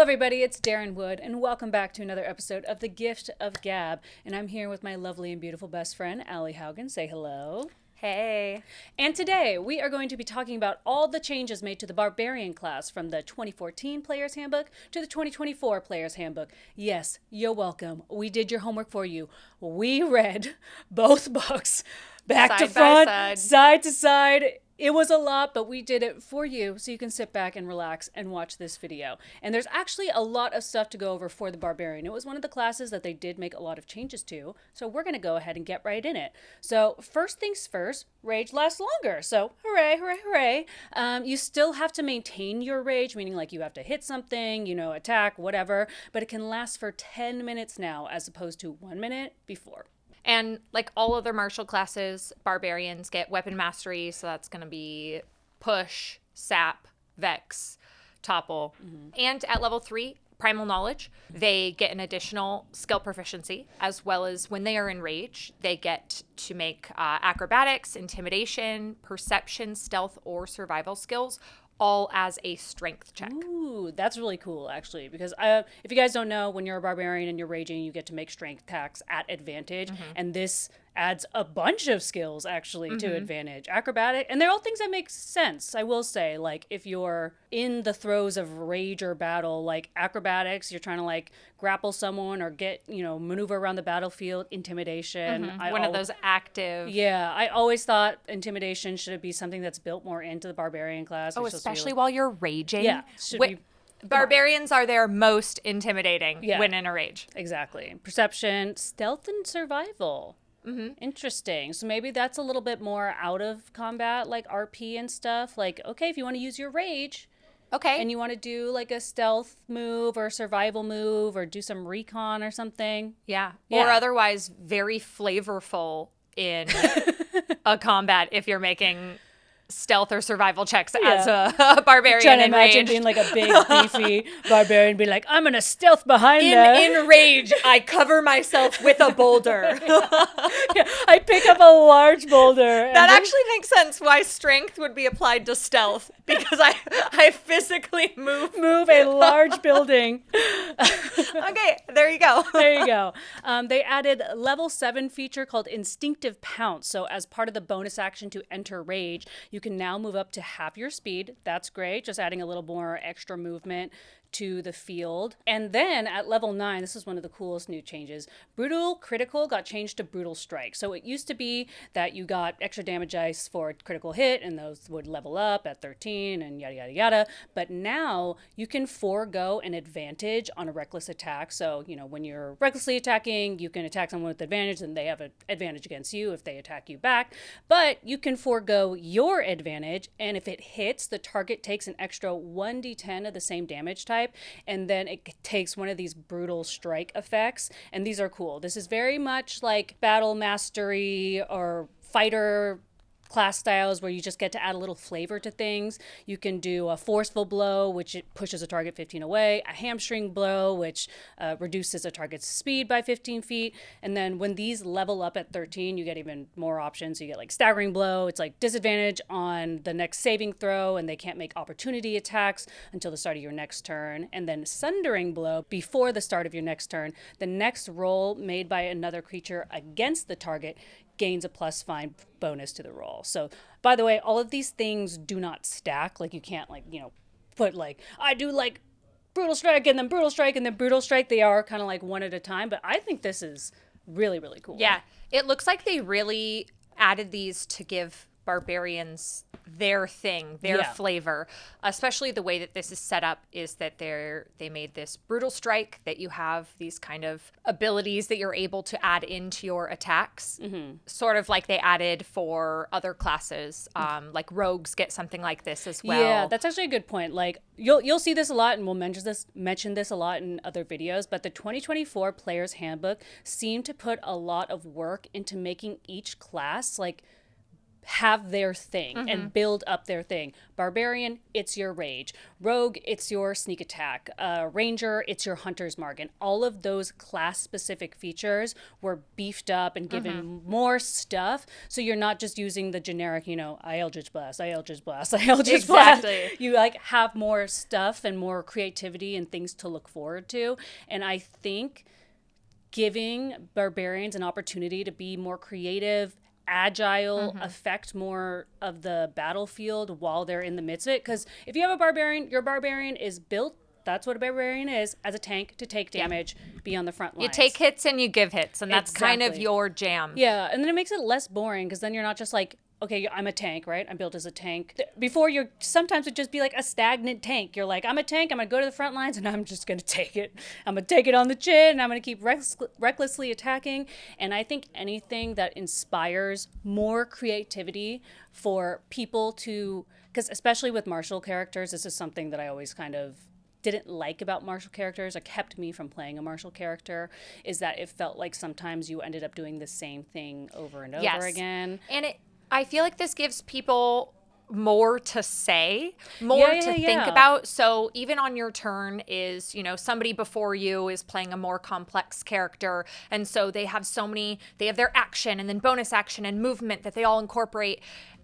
everybody, it's Daryn Wood, and welcome back to another episode of The Gift of Gab. And I'm here with my lovely and beautiful best friend, Allie Haugen. Say hello. Hey. And today, we are going to be talking about all the changes made to the Barbarian class from the 2014 Player's Handbook to the 2024 Player's Handbook. Yes, you're welcome. We did your homework for you. We read both books, back to front, side to side. It was a lot, but we did it for you so you can sit back and relax and watch this video. And there's actually a lot of stuff to go over for the Barbarian. It was one of the classes that they did make a lot of changes to, so we're going to go ahead and get right in it. So first things first, rage lasts longer. So hooray, hooray, hooray. You still have to maintain your rage, meaning like you have to hit something, attack, whatever, but it can last for 10 minutes now as opposed to 1 minute before. And like all other martial classes, barbarians get weapon mastery. So that's going to be push, sap, vex, topple. Mm-hmm. And at level 3, primal knowledge, they get an additional skill proficiency, as well as when they are in rage, they get to make acrobatics, intimidation, perception, stealth, or survival skills, all as a strength check. Ooh, that's really cool, actually, because if you guys don't know, when you're a barbarian and you're raging, you get to make strength attacks at advantage, and this adds a bunch of skills, actually, to advantage. Acrobatic, and they're all things that make sense, I will say. Like, if you're in the throes of rage or battle, like acrobatics, you're trying to, like, grapple someone or get, maneuver around the battlefield, intimidation. One of those active... Yeah, I always thought intimidation should be something that's built more into the barbarian class. Oh, especially while you're raging? Yeah. Barbarians are their most intimidating when in a rage. Exactly. Perception, stealth, and survival. Mm-hmm. Interesting. So maybe that's a little bit more out of combat, like RP and stuff. Like, okay, if you want to use your rage, okay, and you want to do like a stealth move or a survival move or do some recon or something. Yeah. Or otherwise very flavorful in a combat if you're making stealth or survival checks as a barbarian. Trying to imagine being like a big beefy barbarian, be like, I'm gonna stealth behind them. In rage, I cover myself with a boulder. I pick up a large boulder. That actually makes sense why strength would be applied to stealth, because I physically move a large building. Okay, there you go. There you go. They added level 7 feature called Instinctive Pounce. So as part of the bonus action to enter rage, you can now move up to half your speed. That's great. Just adding a little more extra movement to the field. And then at level 9, this is one of the coolest new changes. Brutal Critical got changed to Brutal Strike. So it used to be that you got extra damage dice for critical hit, and those would level up at 13 and yada, yada, yada. But now you can forego an advantage on a reckless attack. So, when you're recklessly attacking, you can attack someone with advantage, and they have an advantage against you if they attack you back. But you can forego your advantage, and if it hits, the target takes an extra 1d10 of the same damage type, and then it takes one of these brutal strike effects, and these are cool. This is very much like battle mastery or fighter class styles where you just get to add a little flavor to things. You can do a forceful blow, which it pushes a target 15 away, a hamstring blow, which reduces a target's speed by 15 feet. And then when these level up at 13, you get even more options. You get like staggering blow. It's like disadvantage on the next saving throw, and they can't make opportunity attacks until the start of your next turn. And then sundering blow before the start of your next turn. The next roll made by another creature against the target gains a +5 bonus to the roll. So, by the way, all of these things do not stack. Like, you can't, put, I do, Brutal Strike and then Brutal Strike and then Brutal Strike. They are kind of, one at a time. But I think this is really, really cool. Yeah. It looks like they really added these to give barbarians their thing, their flavor. Especially the way that this is set up is that they made this Brutal Strike, that you have these kind of abilities that you're able to add into your attacks. Mm-hmm. Sort of like they added for other classes. Like rogues get something like this as well. Yeah, that's actually a good point. Like, you'll see this a lot, and we'll mention this a lot in other videos, but the 2024 Player's Handbook seemed to put a lot of work into making each class, have their thing and build up their thing. Barbarian, it's your rage. Rogue, it's your sneak attack. Ranger, it's your hunter's mark. And all of those class specific features were beefed up and given more stuff. So you're not just using the generic, I Eldritch Blast, I Eldritch Blast, I Eldritch Blast. You like have more stuff and more creativity and things to look forward to. And I think giving barbarians an opportunity to be more creative, agile, affect more of the battlefield while they're in the midst of it. Because if you have a barbarian, your barbarian is built, that's what a barbarian is, as a tank to take damage, be on the front lines. You take hits and you give hits, and that's kind of your jam. Yeah, and then it makes it less boring because then you're not just like, okay, I'm a tank, right? I'm built as a tank. Before, sometimes it'd just be like a stagnant tank. You're like, I'm a tank, I'm going to go to the front lines, and I'm just going to take it. I'm going to take it on the chin, and I'm going to keep recklessly attacking. And I think anything that inspires more creativity for people to, because especially with martial characters, this is something that I always kind of didn't like about martial characters or kept me from playing a martial character, is that it felt like sometimes you ended up doing the same thing over and over again. And I feel like this gives people more to say, more to think about. So even on your turn is, somebody before you is playing a more complex character. And so they have their action and then bonus action and movement that they all incorporate.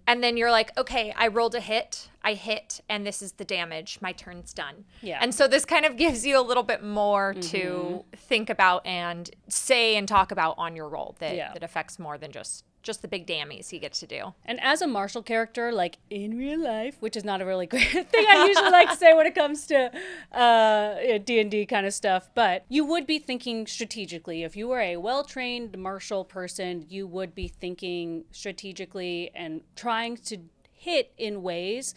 And then you're like, okay, I rolled a hit, I hit, and this is the damage. My turn's done. Yeah. And so this kind of gives you a little bit more to think about and say and talk about on your roll that affects more than just the big dammies you get to do. And as a martial character, like in real life, which is not a really great thing I usually like to say when it comes to D&D kind of stuff, but you would be thinking strategically. If you were a well-trained martial person, you would be thinking strategically and trying to hit in ways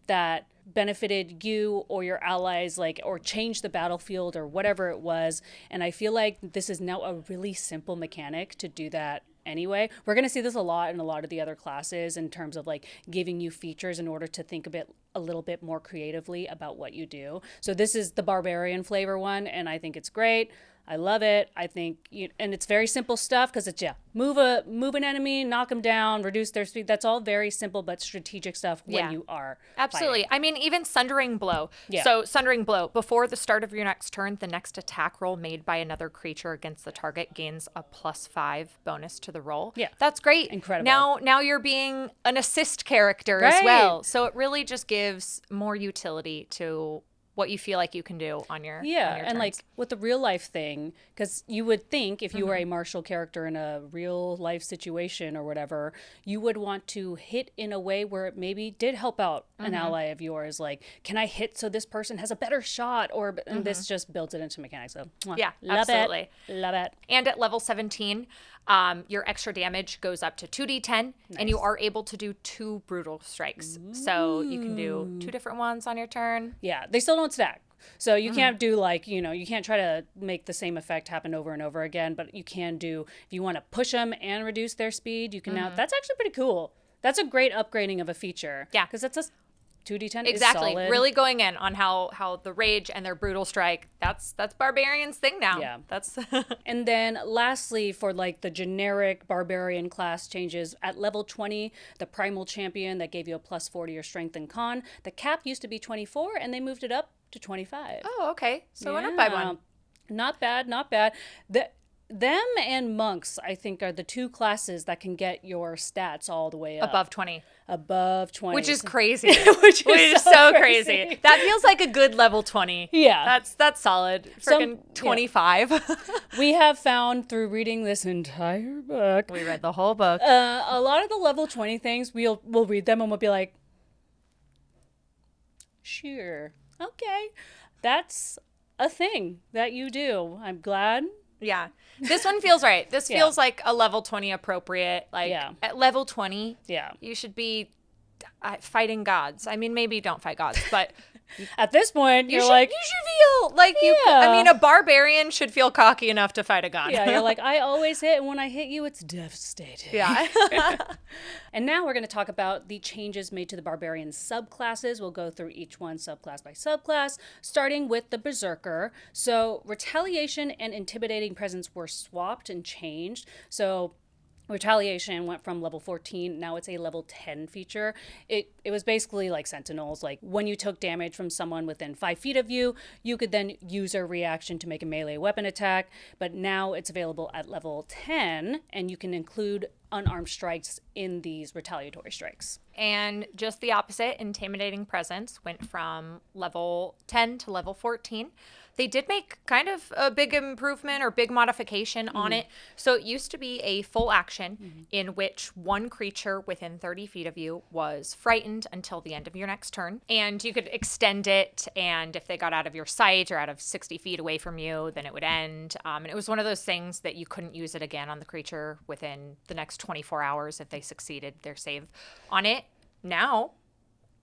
that benefited you or your allies, or change the battlefield or whatever it was. And I feel like this is now a really simple mechanic to do that anyway. We're going to see this a lot in a lot of the other classes in terms of giving you features in order to think a little bit more creatively about what you do. So this is the barbarian flavor one, and I think it's great. I love it. I think, and it's very simple stuff because it's, move an enemy, knock them down, reduce their speed. That's all very simple but strategic stuff when you are Absolutely. fighting. I mean, even Sundering Blow. Yeah. So Sundering Blow, before the start of your next turn, the next attack roll made by another creature against the target gains a +5 bonus to the roll. Yeah. That's great. Incredible. Now you're being an assist character as well. So it really just gives more utility to what you feel like you can do on your and turns. With the real life thing, because you would think if you were a martial character in a real life situation or whatever, you would want to hit in a way where it maybe did help out an ally of yours. Like, can I hit so this person has a better shot? And this just builds it into mechanics. So love it. Love it. And at level 17, your extra damage goes up to 2d10, and you are able to do 2 brutal strikes. Ooh. So you can do 2 different ones on your turn. Yeah, they still don't stack. So you can't do you can't try to make the same effect happen over and over again, but you can do, if you want to push them and reduce their speed, you can now, that's actually pretty cool. That's a great upgrading of a feature. Yeah. Because that's 2d10 exactly. is solid. Really going in on how the rage and their brutal strike, that's Barbarian's thing now. Yeah. That's And then lastly, for the generic Barbarian class changes, at level 20, the Primal Champion that gave you a +4 to your strength and con, the cap used to be 24 and they moved it up to 25. Oh, okay. So it went up by 1. Not bad. Them and monks, I think, are the 2 classes that can get your stats all the way up. Above 20. Above 20. Which is crazy. which is so crazy. That feels like a good level 20. Yeah. That's solid. Freaking 25. We have found through reading this entire book. We read the whole book. A lot of the level 20 things, we'll read them and we'll be like, sure. Okay. That's a thing that you do. I'm glad. Yeah. This one feels right. This feels like a level 20 appropriate. At level 20, you should be fighting gods. I mean, maybe don't fight gods, but at this point, you should feel like I mean, a barbarian should feel cocky enough to fight a god. Yeah, you're like, I always hit, and when I hit you, it's devastating. Yeah. And now we're going to talk about the changes made to the barbarian subclasses. We'll go through each one subclass by subclass, starting with the Berserker. So retaliation and intimidating presence were swapped and changed. So Retaliation went from level 14, now it's a level 10 feature. It was basically like Sentinels. Like when you took damage from someone within 5 feet of you, you could then use a reaction to make a melee weapon attack. But now it's available at level 10, and you can include unarmed strikes in these retaliatory strikes. And just the opposite, Intimidating Presence went from level 10 to level 14. They did make kind of a big improvement or big modification on it. So it used to be a full action in which one creature within 30 feet of you was frightened until the end of your next turn. And you could extend it, and if they got out of your sight or out of 60 feet away from you, then it would end. And it was one of those things that you couldn't use it again on the creature within the next 24 hours if they succeeded their save on it. Now,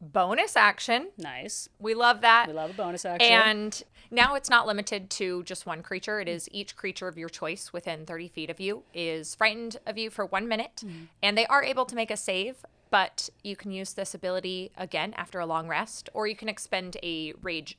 bonus action. Nice. We love that. We love a bonus action. And now it's not limited to just one creature. It is each creature of your choice within 30 feet of you is frightened of you for 1 minute. And they are able to make a save, but you can use this ability again after a long rest, or you can expend a rage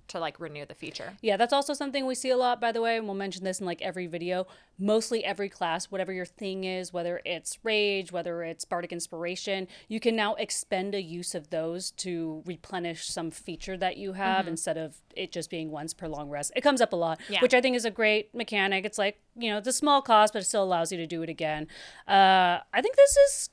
to like renew the feature. Yeah, that's also something we see a lot, by the way, and we'll mention this in like every video. Mostly every class, whatever your thing is, whether it's rage, whether it's bardic inspiration, you can now expend a use of those to replenish some feature that you have instead of it just being once per long rest. It comes up a lot, which I think is a great mechanic. It's like, you know, it's a small cost, but it still allows you to do it again. I think this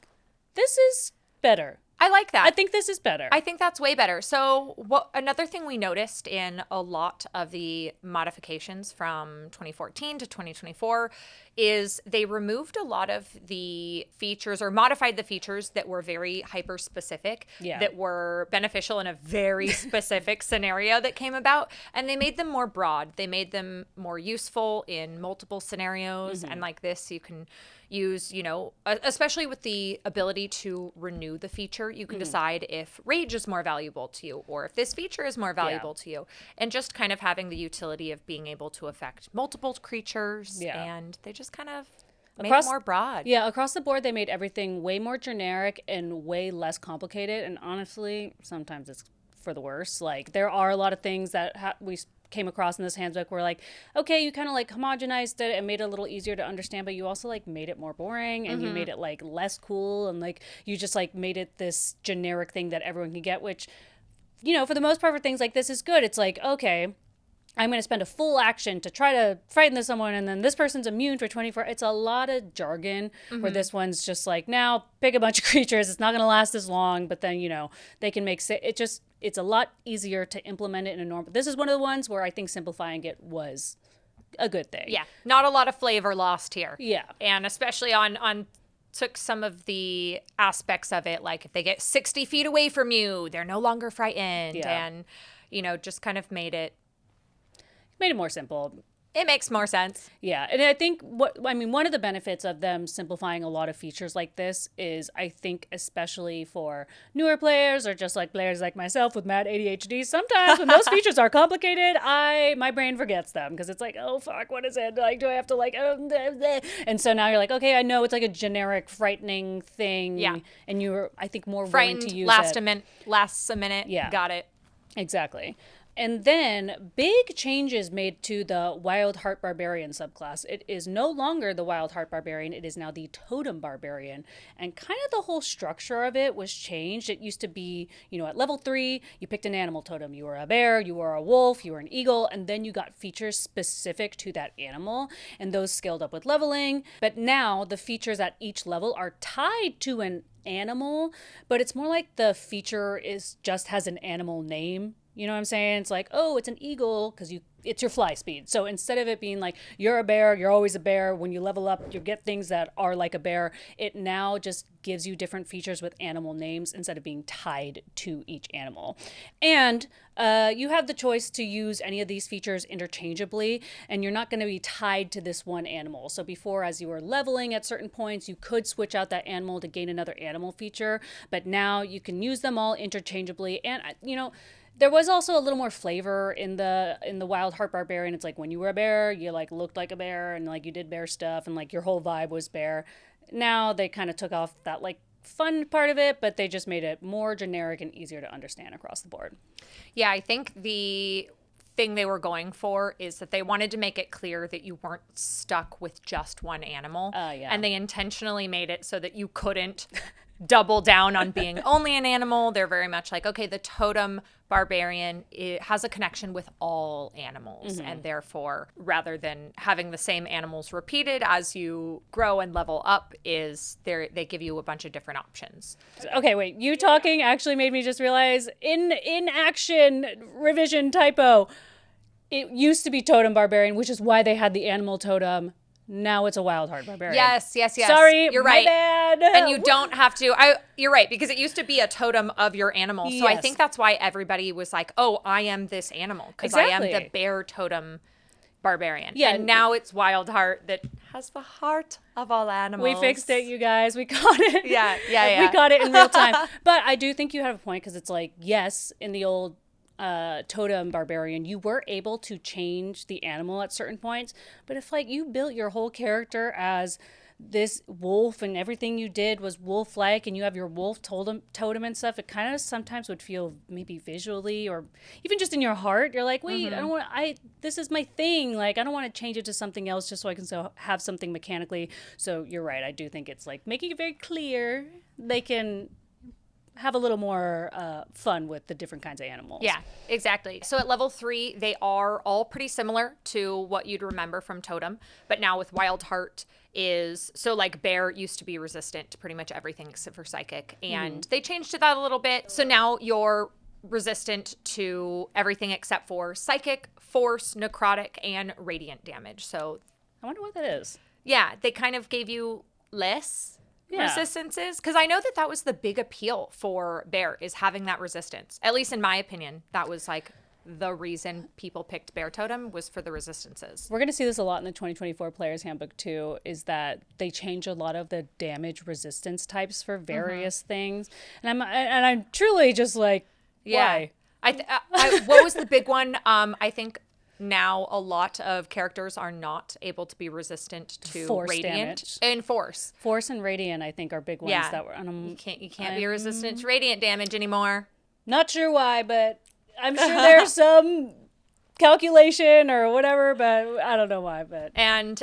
is better. I like that. I think this is better. I think that's way better. So another thing we noticed in a lot of the modifications from 2014 to 2024 is they removed a lot of the features or modified the features that were very hyper specific, that were beneficial in a very specific scenario that came about. And they made them more broad. They made them more useful in multiple scenarios. And like this, you can use, you know, especially with the ability to renew the feature, you can decide if rage is more valuable to you or if this feature is more valuable to you. And just kind of having the utility of being able to affect multiple creatures. And they just kind of made it more broad. Yeah, across the board, they made everything way more generic and way less complicated. And honestly, sometimes it's for the worse. Like, there are a lot of things that we came across in this handbook where, like, okay, you kind of like homogenized it and made it a little easier to understand, but you also like made it more boring and you made it like less cool, and like you just like made it this generic thing that everyone can get, which, you know, for the most part for things like this is good. It's like, okay, I'm going to spend a full action to try to frighten this someone, and then this person's immune for 24. It's a lot of jargon where this one's just like, now pick a bunch of creatures. It's not going to last as long, but then, you know, they can make it's a lot easier to implement it in a normal. This is one of the ones where I think simplifying it was a good thing. Yeah, not a lot of flavor lost here. Yeah. And especially on took some of the aspects of it, like if they get 60 feet away from you, they're no longer frightened. And, you know, just kind of made it more simple. It makes more sense. Yeah. And I think one of the benefits of them simplifying a lot of features like this is, I think, especially for newer players or just like players like myself with mad ADHD, sometimes when those features are complicated, my brain forgets them because it's like, oh fuck, what is it? Like, do I have to like, and so now you're like, okay, I know it's like a generic frightening thing. Yeah. And you're, I think, more frightened willing to use last a minute. Yeah. Got it. Exactly. And then big changes made to the Wildheart Barbarian subclass. It is no longer the Wildheart Barbarian. It is now the Totem Barbarian. And kind of the whole structure of it was changed. It used to be, you know, at level 3, you picked an animal totem. You were a bear, you were a wolf, you were an eagle, and then you got features specific to that animal. And those scaled up with leveling. But now the features at each level are tied to an animal, but it's more like the feature just has an animal name. You know what I'm saying? It's like, oh, it's an eagle because it's your fly speed. So instead of it being like, you're a bear, you're always a bear, when you level up, you get things that are like a bear, it now just gives you different features with animal names instead of being tied to each animal. And you have the choice to use any of these features interchangeably, and you're not going to be tied to this one animal. So before, as you were leveling at certain points, you could switch out that animal to gain another animal feature, but now you can use them all interchangeably. And, you know, there was also a little more flavor in the Wildheart Barbarian. It's like when you were a bear, you like looked like a bear and like you did bear stuff and like your whole vibe was bear. Now they kind of took off that like fun part of it, but they just made it more generic and easier to understand across the board. Yeah, I think the thing they were going for is that they wanted to make it clear that you weren't stuck with just one animal. Yeah. And they intentionally made it so that you couldn't double down on being only an animal. They're very much like, okay, the Totem Barbarian, it has a connection with all animals. And therefore, rather than having the same animals repeated as you grow and level up, they give you a bunch of different options. Okay, wait. You talking actually made me just realize in action revision typo. It used to be Totem Barbarian, which is why they had the animal totem. Now it's a Wildheart Barbarian. Yes. Sorry, you're my right. bad. And you don't have to. You're right, because it used to be a totem of your animal. So I Yes. think that's why everybody was like, "Oh, I am this animal because I am Exactly. the bear totem barbarian." Yeah. And now it's Wildheart that has the heart of all animals. We fixed it, you guys. We caught it. Yeah. We caught it in real time. But I do think you have a point, because it's like, yes, in the old Totem Barbarian, you were able to change the animal at certain points. But if like you built your whole character as this wolf and everything you did was wolf-like, and you have your wolf totem and stuff, it kind of sometimes would feel maybe visually or even just in your heart, you're like, wait, I don't want this is my thing. Like, I don't want to change it to something else just so I can have something mechanically. So you're right. I do think it's like making it very clear they can have a little more fun with the different kinds of animals. Yeah, exactly. So at level 3, they are all pretty similar to what you'd remember from Totem, but now with Wildheart so like Bear used to be resistant to pretty much everything except for Psychic, and they changed to that a little bit. So now you're resistant to everything except for Psychic, Force, Necrotic, and Radiant damage. So I wonder what that is. yeah, they kind of gave you less resistances, because I know that was the big appeal for Bear, is having that resistance. At least in my opinion, that was like the reason people picked Bear Totem, was for the resistances. We're going to see this a lot in the 2024 Player's Handbook too, is that they change a lot of the damage resistance types for various things. And I'm truly just like, why? What was the big one? I think now a lot of characters are not able to be resistant to Force Radiant damage. and Force. Force and Radiant, I think, are big ones that were. You can't be resistant to Radiant damage anymore. Not sure why, but I'm sure there's some calculation or whatever, but I don't know why. But And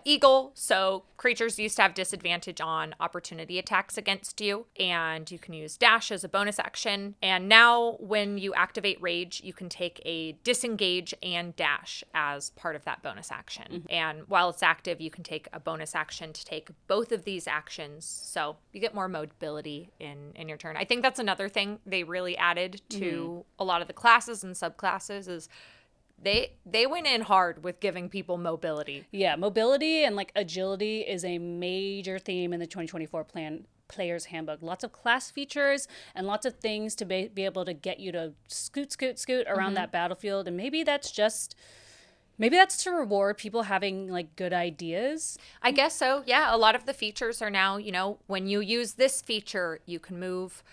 Eagle, so creatures used to have disadvantage on opportunity attacks against you, and you can use Dash as a bonus action. And now when you activate Rage, you can take a Disengage and Dash as part of that bonus action. And while it's active, you can take a bonus action to take both of these actions. So you get more mobility in your turn. I think that's another thing they really added to a lot of the classes and subclasses is they went in hard with giving people mobility. yeah, mobility and like agility is a major theme in the 2024 Player's Handbook. Lots of class features and lots of things to be able to get you to scoot around that battlefield. And maybe that's to reward people having like good ideas. I guess so. Yeah, a lot of the features are now, when you use this feature, you can move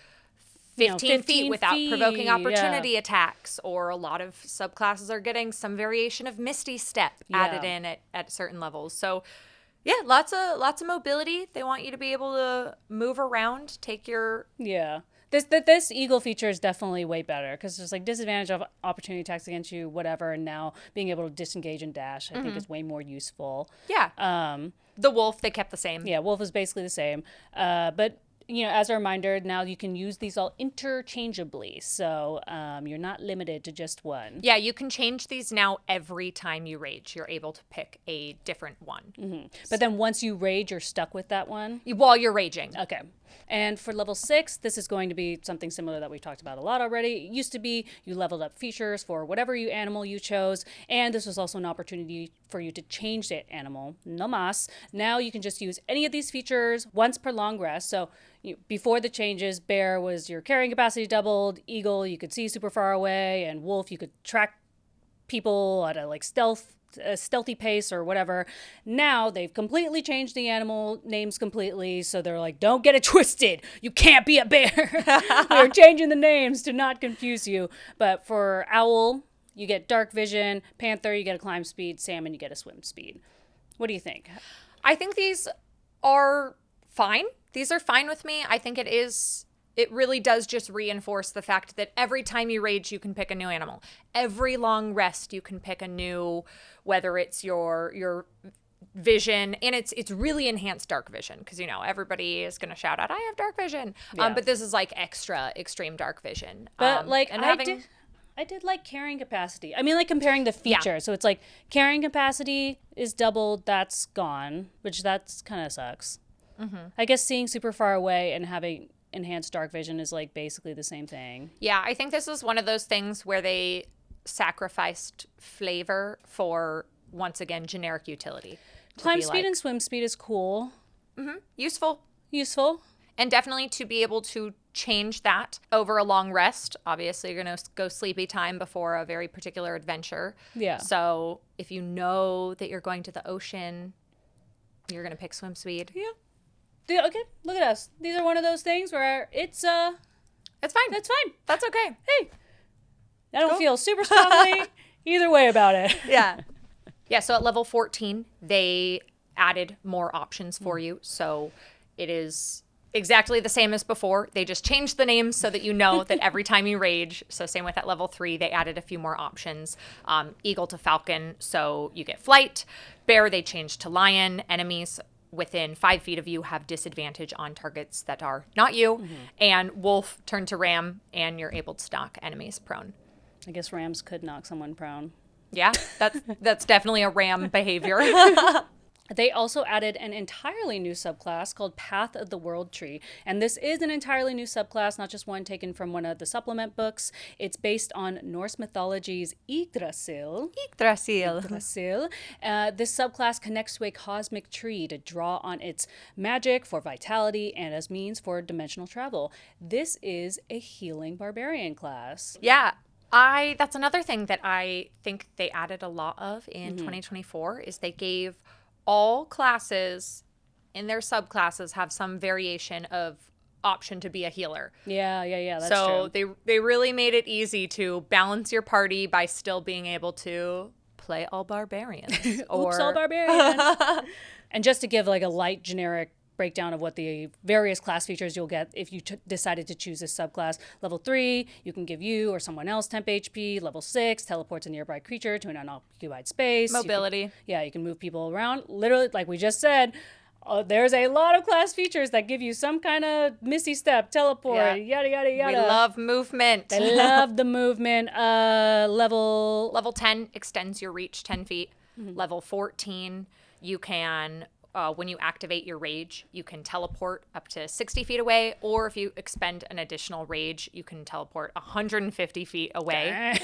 15 feet without provoking opportunity attacks, or a lot of subclasses are getting some variation of Misty Step added in at certain levels. So yeah, lots of mobility. They want you to be able to move around, take your... Yeah. This Eagle feature is definitely way better, because there's like disadvantage of opportunity attacks against you, whatever, and now being able to disengage and dash, I think is way more useful. Yeah. The Wolf, they kept the same. Yeah, Wolf is basically the same. But as a reminder, now you can use these all interchangeably. So you're not limited to just one. Yeah, you can change these now every time you rage. You're able to pick a different one. But then once you rage, you're stuck with that one. While you're raging. Okay. And for level 6, this is going to be something similar that we've talked about a lot already. It used to be you leveled up features for whatever animal you chose, and this was also an opportunity for you to change that animal. No mas. Now you can just use any of these features once per long rest. So before the changes, Bear was your carrying capacity doubled, Eagle you could see super far away, and Wolf you could track people at a like stealthy pace or whatever. Now they've completely changed the animal names completely, so they're like, don't get it twisted, you can't be a bear. We're changing the names to not confuse you. But for Owl, you get dark vision. Panther, you get a climb speed. Salmon, you get a swim speed. What do you think? I think these are fine. These are fine with me. I think it is it really does just reinforce the fact that every time you rage, you can pick a new animal. Every long rest, you can pick a new, whether it's your vision, and it's really enhanced dark vision, because everybody is going to shout out, I have dark vision. Yeah. But this is like extra extreme dark vision. But and I did like carrying capacity. I mean, like comparing the features. So it's like carrying capacity is doubled, that's gone, which that's kind of sucks. I guess seeing super far away and having enhanced dark vision is like basically the same thing. Yeah, I think this is one of those things where they sacrificed flavor for, once again, generic utility. Climb speed and swim speed is cool. Useful. And definitely to be able to change that over a long rest. Obviously, you're going to go sleepy time before a very particular adventure. Yeah. So if you know that you're going to the ocean, you're going to pick swim speed. Yeah. Okay, look at us. These are one of those things where it's fine. That's fine. That's okay. Hey, I don't feel super strongly either way about it. Yeah. Yeah, so at level 14, they added more options for you. So it is exactly the same as before. They just changed the names so that you know that every time you rage. So same with at level 3, they added a few more options. Eagle to falcon, so you get flight. Bear, they changed to lion. Enemies within 5 feet of you have disadvantage on targets that are not you. And wolf, turn to ram, and you're able to knock enemies prone. I guess rams could knock someone prone. Yeah, that's definitely a ram behavior. They also added an entirely new subclass called Path of the World Tree. And this is an entirely new subclass, not just one taken from one of the supplement books. It's based on Norse mythology's Yggdrasil. This subclass connects to a cosmic tree to draw on its magic for vitality and as means for dimensional travel. This is a healing barbarian class. Yeah. That's another thing that I think they added a lot of in 2024 is they gave all classes in their subclasses have some variation of option to be a healer. Yeah, that's so true. they really made it easy to balance your party by still being able to play all barbarians. Oops, all barbarians. And just to give like a light generic breakdown of what the various class features you'll get if you decided to choose this subclass. Level 3, you can give you or someone else temp HP. Level 6, teleports a nearby creature to an unoccupied space. Mobility. You can move people around. Literally, like we just said, there's a lot of class features that give you some kind of missy step, teleport, yada, yada, yada. We love movement. They love the movement. Level 10 extends your reach 10 feet. Level 14, you can... when you activate your rage, you can teleport up to 60 feet away, or if you expend an additional rage, you can teleport 150 feet away.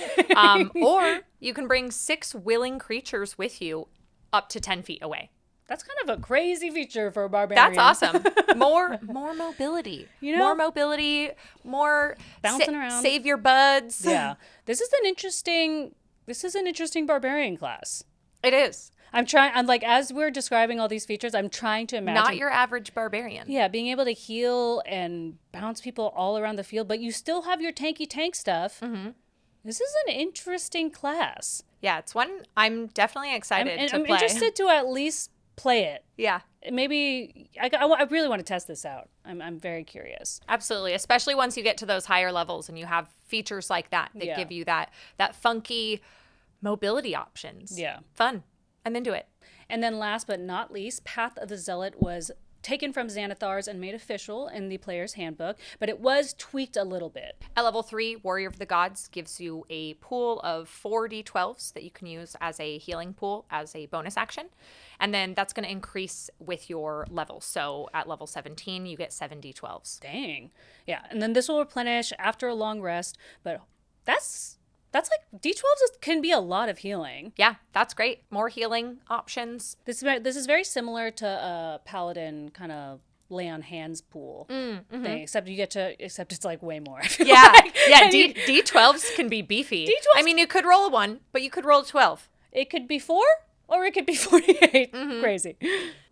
Or you can bring 6 willing creatures with you up to 10 feet away. That's kind of a crazy feature for a barbarian. That's awesome. More mobility. More mobility, more bouncing around. Save your buds. Yeah. This is an interesting barbarian class. It is. I'm like, as we're describing all these features, I'm trying to imagine. Not your average barbarian. Yeah, being able to heal and bounce people all around the field, but you still have your tanky tank stuff. This is an interesting class. Yeah, it's one I'm definitely excited to I'm play. interested to at least play it. Yeah. Maybe, I really want to test this out. I'm very curious. Absolutely, especially once you get to those higher levels and you have features like that give you that funky mobility options. Yeah. Fun. I'm into it. And then last but not least, Path of the Zealot was taken from Xanathar's and made official in the player's handbook, but it was tweaked a little bit. At level 3, Warrior of the Gods gives you a pool of 4 d12s that you can use as a healing pool as a bonus action. And then that's going to increase with your level. So at level 17, you get 7 d12s. Dang. Yeah. And then this will replenish after a long rest, but that's like D12s can be a lot of healing. Yeah, that's great. More healing options. This is very similar to a paladin kind of lay on hands pool thing, except it's like way more. Yeah, like. yeah. D12s can be beefy. D12s. I mean, you could roll a 1, but you could roll a 12. It could be 4. or it could be 48. Crazy.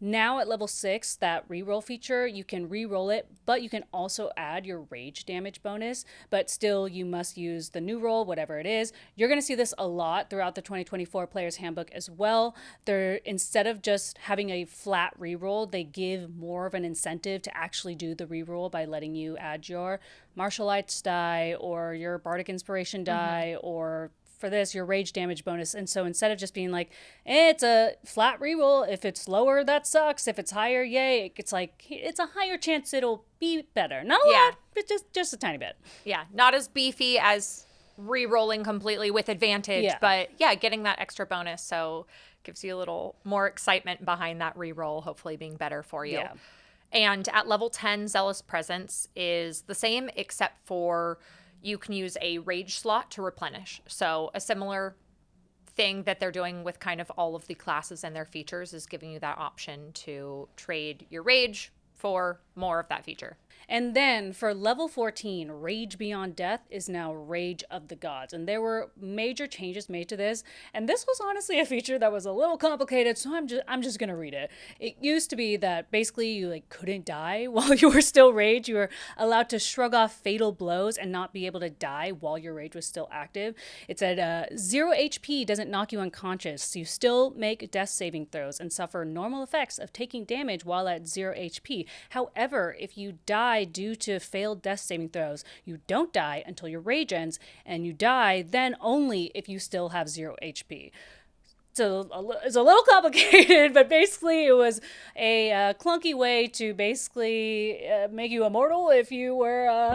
Now at level 6, that reroll feature, you can reroll it, but you can also add your rage damage bonus, but still you must use the new roll, whatever it is. You're going to see this a lot throughout the 2024 Player's Handbook as well. They're, instead of just having a flat reroll, they give more of an incentive to actually do the reroll by letting you add your martial arts die or your bardic inspiration die or for this, your rage damage bonus. And so instead of just being like, it's a flat reroll, if it's lower, that sucks. If it's higher, yay. It's like, it's a higher chance it'll be better. Not a lot, but just a tiny bit. Yeah, not as beefy as re-rolling completely with advantage, but yeah, getting that extra bonus. So gives you a little more excitement behind that re-roll, hopefully being better for you. Yeah. And at level 10, Zealous Presence is the same, except for you can use a rage slot to replenish. So a similar thing that they're doing with kind of all of the classes and their features is giving you that option to trade your rage for more of that feature. And then for level 14, Rage Beyond Death is now Rage of the Gods. And there were major changes made to this. And this was honestly a feature that was a little complicated, so I'm just going to read it. It used to be that basically you like couldn't die while you were still rage. You were allowed to shrug off fatal blows and not be able to die while your rage was still active. It said 0 HP doesn't knock you unconscious. So you still make death saving throws and suffer normal effects of taking damage while at 0 HP. However, if you die due to failed death saving throws, you don't die until your rage ends, and you die then only if you still have 0 HP. So it's a little complicated, but basically it was a clunky way to basically make you immortal if you were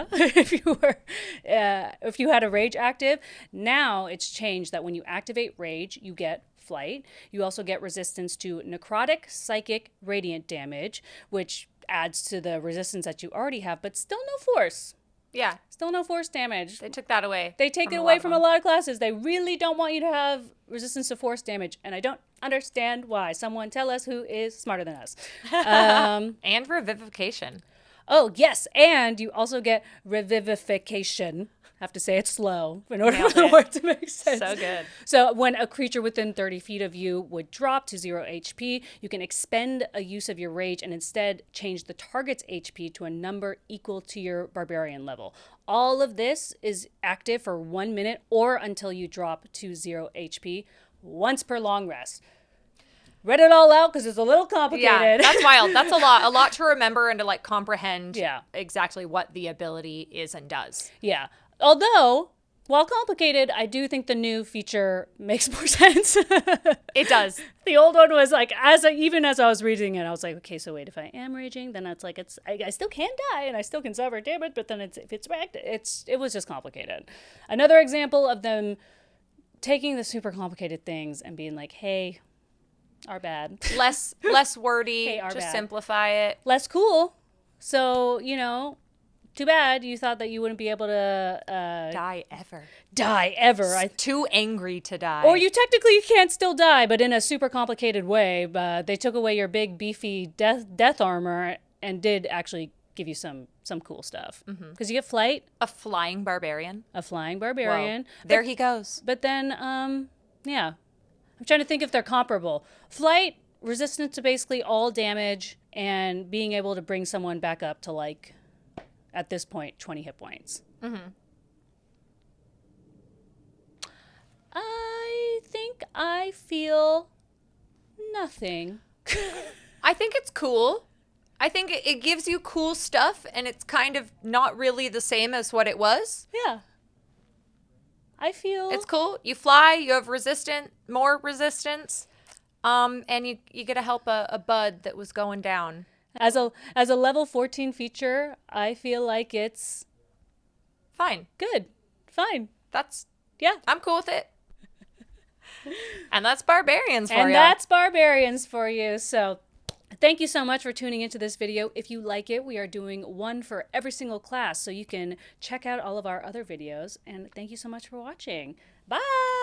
if you had a rage active. Now it's changed that when you activate rage, you get flight. You also get resistance to necrotic, psychic, radiant damage, which adds to the resistance that you already have, but still no force. Yeah. Still no force damage. They took that away. They take it away from a lot of classes. They really don't want you to have resistance to force damage, and I don't understand why. Someone tell us who is smarter than us. And revivification. Oh, yes, and you also get revivification. I have to say it slow in order for the word to make sense. So good. So when a creature within 30 feet of you would drop to 0 HP, you can expend a use of your rage and instead change the target's HP to a number equal to your barbarian level. All of this is active for 1 minute or until you drop to 0 HP once per long rest. Read it all out because it's a little complicated. Yeah, that's wild. That's a lot to remember and to like comprehend exactly what the ability is and does. Yeah. Although, while complicated, I do think the new feature makes more sense. It does. The old one was like, even as I was reading it, I was like, okay, so wait, if I am raging, then it's like I still can die and I still can suffer damage, but then if it's wrecked, it was just complicated. Another example of them taking the super complicated things and being like, hey, our bad. Less wordy, hey, just bad. simplify it. Less cool. So, too bad you thought that you wouldn't be able to die ever. Die ever. Too angry to die. Or you technically can't still die, but in a super complicated way. But they took away your big beefy death armor and did actually give you some cool stuff. Because you get flight. A flying barbarian. Whoa. There he goes. But then, yeah. I'm trying to think if they're comparable. Flight, resistance to basically all damage, and being able to bring someone back up to like, at this point, 20 hit points. I think I feel nothing. I think it's cool. I think it gives you cool stuff, and it's kind of not really the same as what it was. Yeah. I feel... It's cool. You fly, you have more resistance, and you get to help a bud that was going down. As a level 14 feature, I feel like it's fine. Good. Fine. Yeah, I'm cool with it. And that's Barbarians for you. And that's Barbarians for you. So thank you so much for tuning into this video. If you like it, we are doing one for every single class, so you can check out all of our other videos. And thank you so much for watching. Bye!